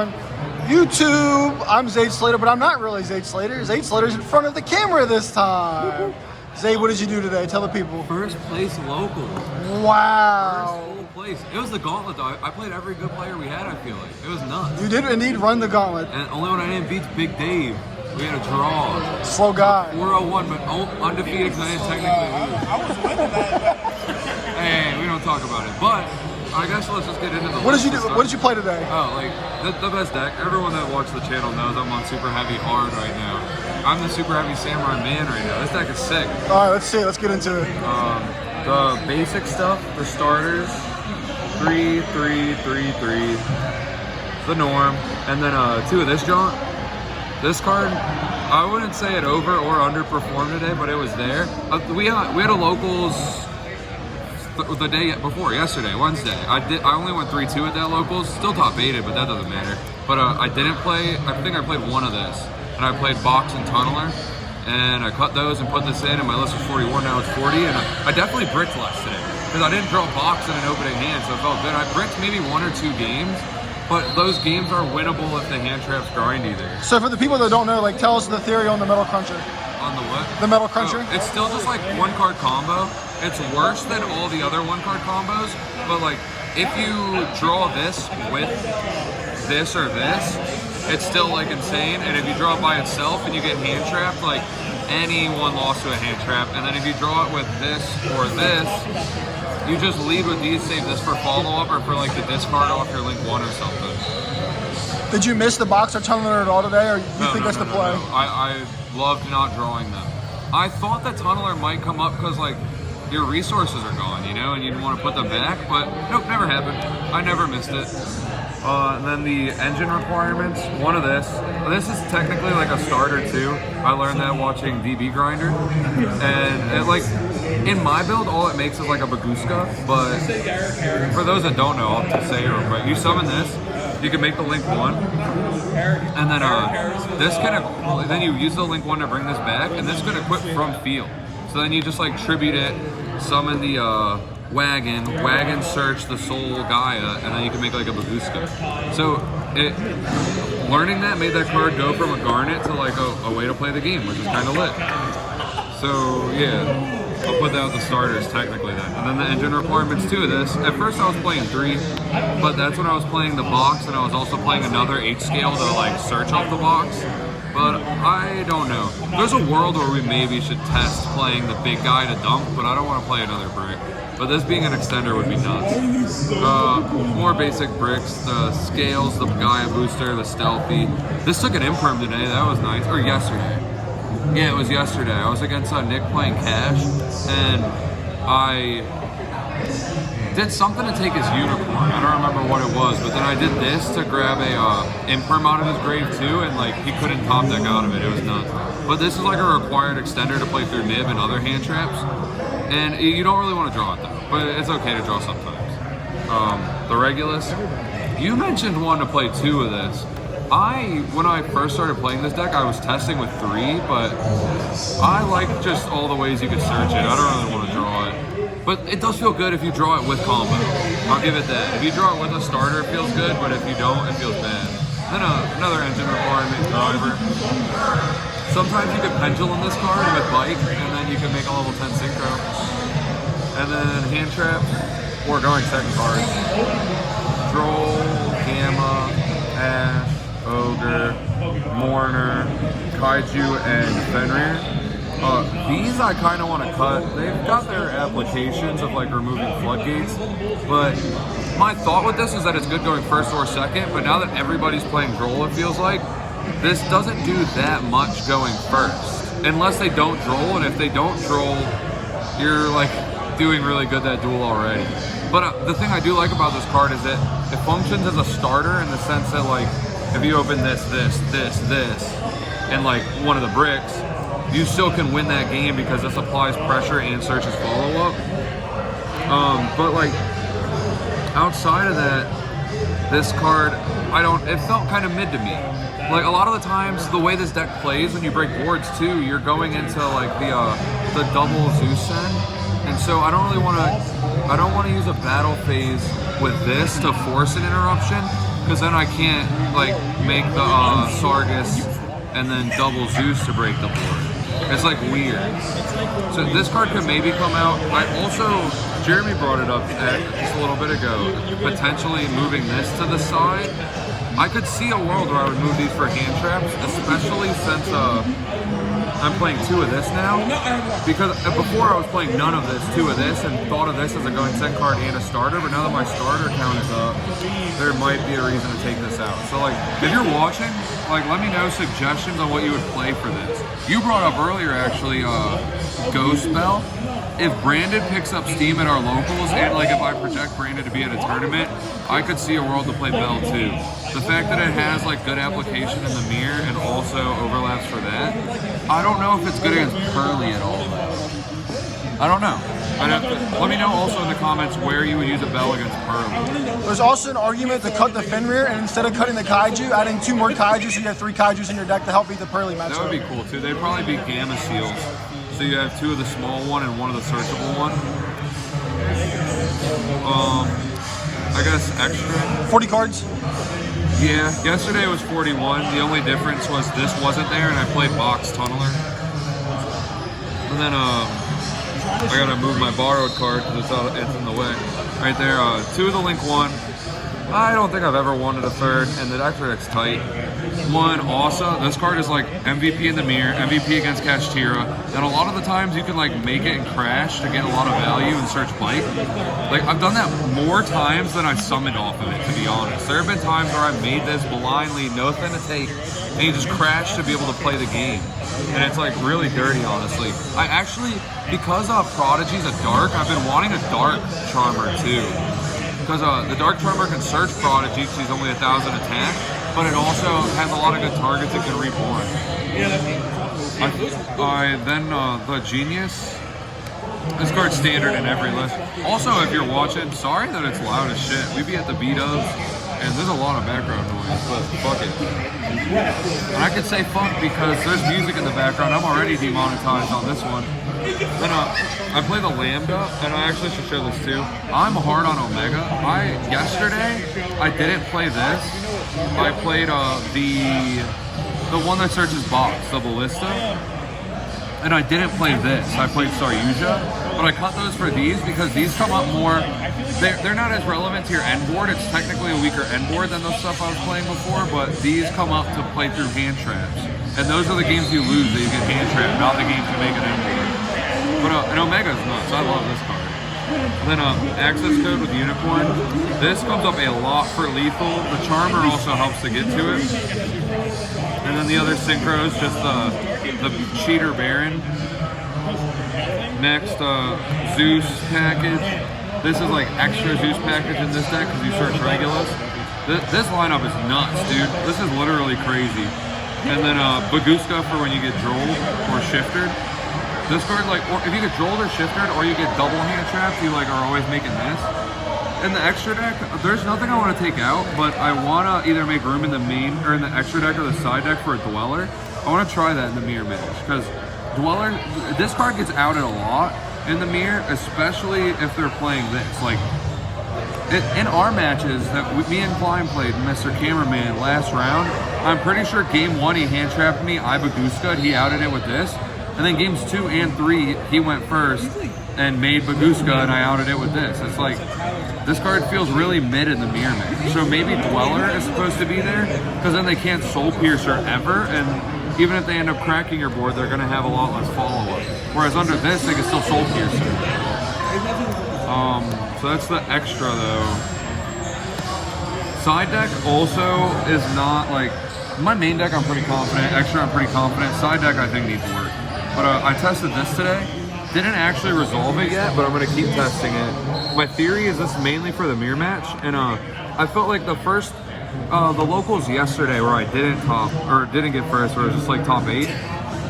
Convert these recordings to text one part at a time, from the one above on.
YouTube, I'm Zayd Slater, but I'm not really Zayd Slater. Zayd Slater's in front of the camera this time. Zayd, what did you do today? Tell the people. First place local. Wow. First full place. It was the gauntlet though. I played every good player we had, I feel like. It was nuts. You did indeed run the gauntlet. And only when I didn't beat Big Dave, we had a draw. Slow guy. 401, but undefeated because I didn't technically lose. I was winning that. Hey, we don't talk about it. But I guess let's just get into the What did you do? What did you play today? Oh, like the best deck. Everyone that watched the channel knows I'm on Superheavy hard right now. I'm the Superheavy Samurai man right now. This deck is sick. All right, let's see. Let's get into it. The basic stuff, the starters, 3, 3, 3, 3, the norm, and then 2 of this jaunt. This card, I wouldn't say it over or underperformed today, but it was there. We had a locals the day before, yesterday, Wednesday. I only went 3-2 at that locals. Still top 8'd, but that doesn't matter. But I didn't play. I think I played one of this, and I played box and tunneler, and I cut those and put this in, and my list was 41. Now it's 40, and I definitely bricked less today because I didn't draw box in an opening hand, so it felt good. I bricked maybe 1 or 2 games. But those games are winnable if the hand trap's grindy there. So for the people that don't know, like, tell us the theory on the metal cruncher. On the what? The metal cruncher? Oh, it's still just like 1-card combo. It's worse than all the other 1-card combos. But like, if you draw this with this or this, it's still like insane. And if you draw it by itself and you get hand trapped, like anyone lost to a hand trap. And then if you draw it with this or this, you just lead with these, save this for follow-up or for like the discard off your link 1 or something. Did you miss the box or tunneler at all today, or you think that's the play? No. I loved not drawing them. I thought the tunneler might come up because like your resources are gone, you know, and you didn't want to put them back, but nope, never happened. I never missed it. And then the engine requirements, one of this. This is technically like a starter too. I learned that watching DB Grinder. And it, like, in my build, all it makes is like a Baguska, but for those that don't know, I'll just say it real quick. You summon this, you can make the link 1, and then this can, then you use the link 1 to bring this back, and this can equip from field. So then you just like tribute it, summon the wagon, search the soul Gaia, and then you can make like a Baguska. So learning that made that card go from a garnet to like a way to play the game, which is kind of lit. So yeah. I'll put that with the starters technically then. And then the engine requirements too of this. At first I was playing 3, but that's when I was playing the box and I was also playing another 8 scale to like search off the box. But I don't know. There's a world where we maybe should test playing the big guy to dump, but I don't want to play another brick. But this being an extender would be nuts. More basic bricks, the scales, the Gaia booster, the stealthy. This took an imperm today, that was nice. Or yesterday. Yeah, it was yesterday. I was against Nick playing cash, and I did something to take his unicorn. I don't remember what it was, but then I did this to grab a imperm out of his grave too, and like he couldn't top deck out of it. It was nuts. But this is like a required extender to play through nib and other hand traps, and you don't really want to draw it though, but it's okay to draw sometimes. The Regulus. You mentioned one to play 2 of this. When I first started playing this deck, I was testing with 3, but I like just all the ways you can search it. I don't really want to draw it. But it does feel good if you draw it with combo. I'll give it that. If you draw it with a starter, it feels good, but if you don't, it feels bad. Then another engine requirement, driver. Sometimes you can pendulum this card with bike, and then you can make a level 10 synchro. And then hand trap, or going second cards. Droll, Gamma, Ash, Ogre, Mourner, Kaiju, and Fenrir. These I kind of want to cut. They've got their applications of like removing floodgates, but my thought with this is that it's good going first or second, but now that everybody's playing Droll, it feels like, this doesn't do that much going first. Unless they don't Droll, and if they don't Droll, you're like doing really good that duel already. But the thing I do like about this card is that it functions as a starter in the sense that like, if you open this, and like one of the bricks, you still can win that game because this applies pressure and searches follow-up. But like, outside of that, this card, it felt kind of mid to me. Like a lot of the times, the way this deck plays when you break boards too, you're going into like the double Zeus send, and so I don't really want to use a battle phase with this to force an interruption. because then I can't like make the Sargus and then double Zeus to break the board. It's like weird. So this card could maybe come out. I also, Jeremy brought it up just a little bit ago, potentially moving this to the side. I could see a world where I would move these for hand traps, especially since I'm playing 2 of this now. Because before I was playing none of this, 2 of this, and thought of this as a going 10 card and a starter, but now that my starter count is up, there might be a reason to take this out. So like, if you're watching, like let me know suggestions on what you would play for this. You brought up earlier actually, Ghost Bell. If Brandon picks up steam at our locals, and like if I project Brandon to be at a tournament, I could see a world to play Bell too. The fact that it has like good application in the mirror and also overlaps for that, I don't know if it's good against Pearly at all. I don't know. Let me know also in the comments where you would use a Bell against Pearly. There's also an argument to cut the Fenrir, and instead of cutting the Kaiju, adding 2 more Kaiju, so you have 3 Kaijus in your deck to help beat the Pearly matchup. That would be cool too. They'd probably be Gamma Seals. So you have 2 of the small one and 1 of the searchable one. I guess extra. 40 cards? Yeah, yesterday was 41. The only difference was this wasn't there and I played Box Tunneler. And then I gotta move my borrowed card because it's in the way. Right there, 2 of the Link 1. I don't think I've ever wanted a 3rd, and the extra deck's tight. 1, Asa. This card is like MVP in the mirror, MVP against Kashtira, and a lot of the times you can like make it and crash to get a lot of value and search bite. Like I've done that more times than I've summoned off of it, to be honest. There have been times where I've made this blindly, nothing to take, and you just crash to be able to play the game. And it's like really dirty, honestly. I actually, because Prodigy's a dark, I've been wanting a dark Charmer too. Because the Dark Charmer can search Prodigy because he's only 1,000 attack, but it also has a lot of good targets it can reborn. Then the Genius. This card's standard in every list. Also, if you're watching, sorry that it's loud as shit. We be at the bdubs, and there's a lot of background noise, but fuck it. And I can say fuck because there's music in the background. I'm already demonetized on this one. Then I play the Lambda, and I actually should show this too. I'm hard on Omega. Yesterday I didn't play this. I played the one that searches box, the Ballista, and I didn't play this. I played Saryuja, but I cut those for these because these come up more. They're not as relevant to your end board. It's technically a weaker end board than the stuff I was playing before, but these come up to play through hand traps, and those are the games you lose that you get hand trapped, not the games you make an end board. But and Omega's nuts. I love this card. Then access code with Unicorn. This comes up a lot for lethal. The Charmer also helps to get to it. And then the other synchros, just the Cheater Baron. Next, Zeus package. This is like extra Zeus package in this deck because you search Regulus. This lineup is nuts, dude. This is literally crazy. And then Baguska for when you get Drolled or Shifted. This card, like, or if you get Drolled or Shifted, or you get double hand trapped, you like are always making this. In the extra deck, there's nothing I want to take out, but I want to either make room in the main, or in the extra deck or the side deck for a Dweller. I want to try that in the mirror match, because Dweller, this card gets outed a lot in the mirror, especially if they're playing this. Like, in our matches that me and Klein played, Mr. Cameraman, last round, I'm pretty sure game 1 he hand trapped me, I Baguska, he outed it with this. And then games 2 and 3, he went first and made Baguska, and I outed it with this. It's like, this card feels really mid in the mirror match. So maybe Dweller is supposed to be there, because then they can't Soul Piercer ever, and even if they end up cracking your board, they're going to have a lot less follow-up. Whereas under this, they can still Soul Piercer. So that's the extra, though. Side deck also is not, like, my main deck I'm pretty confident, extra I'm pretty confident, side deck I think needs work. But I tested this today, didn't actually resolve it yet, but I'm going to keep testing it. My theory is this mainly for the mirror match, and I felt like the first, the locals yesterday where I didn't get first, where it was just like top 8,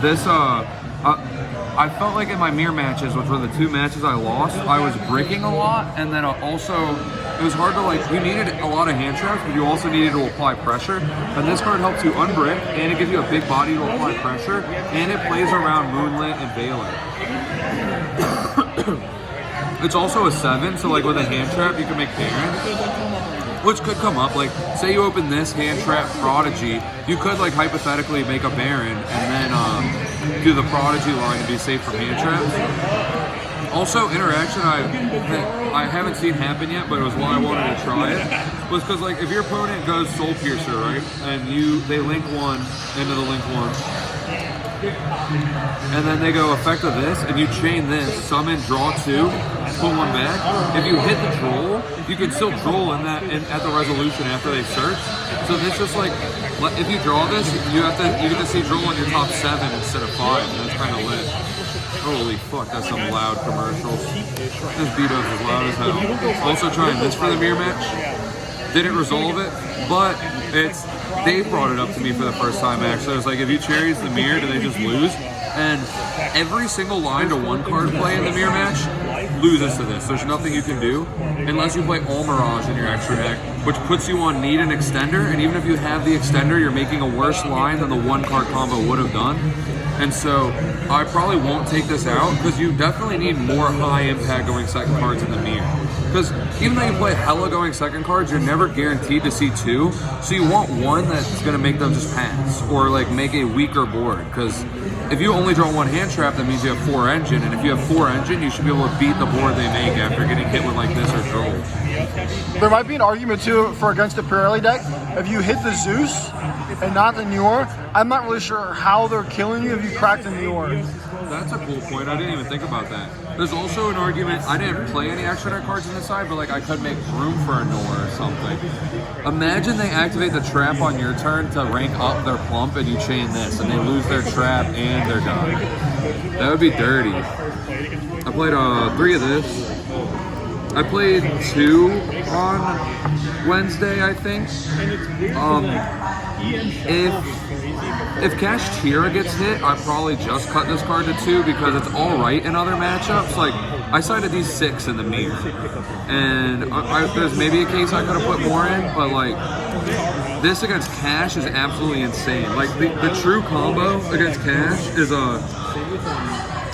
this, I felt like in my mirror matches, which were the 2 matches I lost, I was bricking a lot, and then also, it was hard to like, you needed a lot of hand traps, but you also needed to apply pressure, and this card helps you unbrick, and it gives you a big body to apply pressure, and it plays around Moonlit and Veiler. It's also a 7, so like with a hand trap, you can make Baron. which could come up. Like, say you open this hand trap Prodigy, you could like hypothetically make a Baron and then do the Prodigy line to be safe from hand traps. Also, interaction I haven't seen happen yet, but it was why I wanted to try it. Was because like if your opponent goes Soul Piercer, right, and they link one into the link one, and then they go effect of this, and you chain this, summon, draw two, put one back. If you hit the troll, you can still troll at the resolution after they search. So this just like, if you draw this, you get to see troll in your top 7 instead of 5, and that's kind of lit. Holy fuck, that's some loud commercials. This bdubs is loud as hell. Also trying this for the mirror match. Didn't resolve it, but Dave brought it up to me for the first time actually. It was like, if you cherries the mirror, do they just lose? And every single line to 1 card play in the mirror match loses to this. There's nothing you can do unless you play All Mirage in your extra deck, which puts you on need an extender, and even if you have the extender, you're making a worse line than the 1 card combo would have done. And so I probably won't take this out because you definitely need more high impact going second cards in the mirror. Because even though you play hella going second cards, you're never guaranteed to see 2. So you want one that's going to make them just pass or like make a weaker board. Because if you only draw 1 hand trap, that means you have 4 engine. And if you have 4 engine, you should be able to beat the board they make after getting hit with like this or troll. There might be an argument too for against the Pirelli deck. If you hit the Zeus and not the Neor, I'm not really sure how they're killing you if you crack the Neor. That's a cool point. I didn't even think about that. There's also an argument, I didn't play any extra deck cards on the side, but like I could make room for a Nor or something. Imagine they activate the trap on your turn to rank up their plump and you chain this and they lose their trap and their die. That would be dirty. I played 3 of this. I played 2 on Wednesday, I think. If Cash Tira gets hit, I'd probably just cut this card to 2 because it's alright in other matchups. Like, I sided these 6 in the mirror. And there's maybe a case I could have put more in, but like, this against Cash is absolutely insane. Like, the true combo against Cash is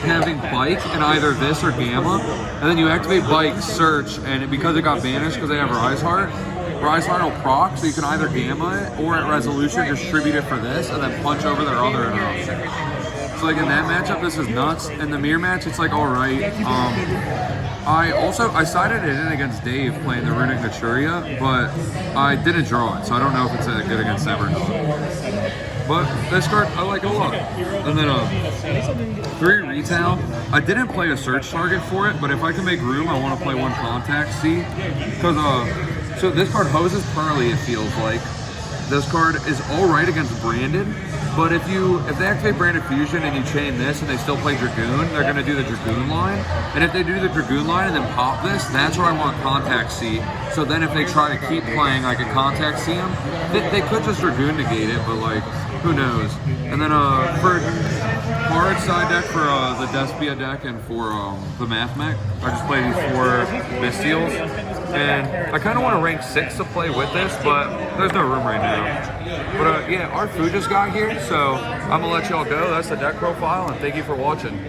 having Bike and either this or Gamma, and then you activate Bike, search, and because it got banished because they have Rise Heart will proc, so you can either Gamma it or at resolution distribute it for this and then punch over their other interruption. So like in that matchup, this is nuts. In the mirror match, it's like alright. I sided it in against Dave playing the Runic Naturia, but I didn't draw it, so I don't know if it's good against them or not. But this card, I like a lot. And then 3 retail. I didn't play a search target for it, but if I can make room, I want to play 1 contact C. Because, so this card hoses Pearly, it feels like. This card is alright against Branded, but if they activate Branded Fusion and you chain this and they still play Dragoon, they're going to do the Dragoon line. And if they do the Dragoon line and then pop this, that's where I want Contact C. So then if they try to keep playing like a Contact C, they could just Dragoon negate it, but like, who knows? And then for hard side deck for the Despia deck and for the Math Mech, I just played these 4 Mystials. And I kind of want to rank 6 to play with this, but there's no room right now. But yeah, our food just got here, so I'm going to let y'all go. That's the deck profile, and thank you for watching.